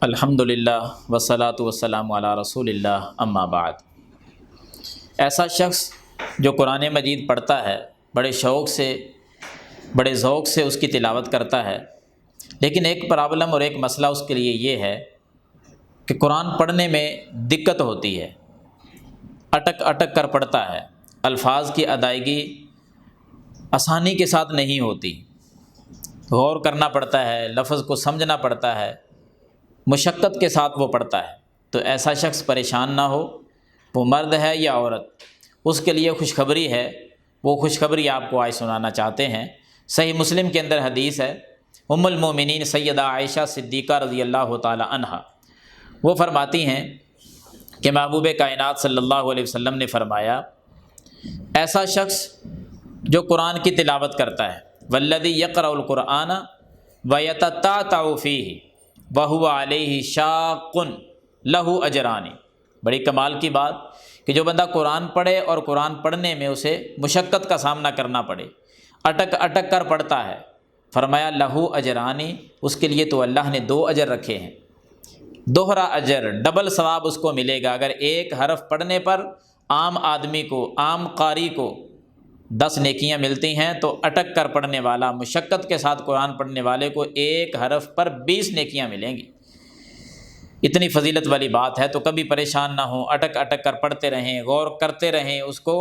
الحمدللہ والصلاۃ والسلام علی رسول اللہ اما بعد۔ ایسا شخص جو قرآن مجید پڑھتا ہے، بڑے شوق سے بڑے ذوق سے اس کی تلاوت کرتا ہے، لیکن ایک پرابلم اور ایک مسئلہ اس کے لیے یہ ہے کہ قرآن پڑھنے میں دقت ہوتی ہے، اٹک اٹک کر پڑھتا ہے، الفاظ کی ادائیگی آسانی کے ساتھ نہیں ہوتی، غور کرنا پڑتا ہے، لفظ کو سمجھنا پڑتا ہے، مشقت کے ساتھ وہ پڑھتا ہے۔ تو ایسا شخص پریشان نہ ہو، وہ مرد ہے یا عورت، اس کے لیے خوشخبری ہے۔ وہ خوشخبری آپ کو آج سنانا چاہتے ہیں۔ صحیح مسلم کے اندر حدیث ہے، ام المومنین سیدہ عائشہ صدیقہ رضی اللہ تعالی عنہا وہ فرماتی ہیں کہ محبوب کائنات صلی اللہ علیہ وسلم نے فرمایا، ایسا شخص جو قرآن کی تلاوت کرتا ہے، والذی یقرأ القرآن ویتتعتع فیہ وہو علیہ شاق لہ اجران۔ بڑی کمال کی بات کہ جو بندہ قرآن پڑھے اور قرآن پڑھنے میں اسے مشقت کا سامنا کرنا پڑے، اٹک اٹک کر پڑھتا ہے، فرمایا لہ اجرانی، اس کے لیے تو اللہ نے 2 اجر رکھے ہیں، دوہرا اجر، ڈبل ثواب اس کو ملے گا۔ اگر ایک حرف پڑھنے پر عام آدمی کو، عام قاری کو 10 نیکیاں ملتی ہیں، تو اٹک کر پڑھنے والا، مشقت کے ساتھ قرآن پڑھنے والے کو ایک حرف پر 20 نیکیاں ملیں گی۔ اتنی فضیلت والی بات ہے، تو کبھی پریشان نہ ہوں، اٹک اٹک کر پڑھتے رہیں، غور کرتے رہیں، اس کو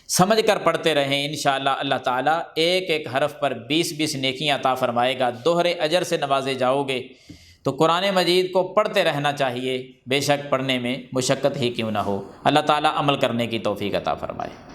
سمجھ کر پڑھتے رہیں، انشاءاللہ اللہ تعالیٰ ایک ایک حرف پر 20 نیکیاں عطا فرمائے گا، دوہرے اجر سے نوازے جاؤ گے۔ تو قرآن مجید کو پڑھتے رہنا چاہیے، بے شک پڑھنے میں مشقت ہی کیوں نہ ہو۔ اللہ تعالیٰ عمل کرنے کی توفیق عطا فرمائے۔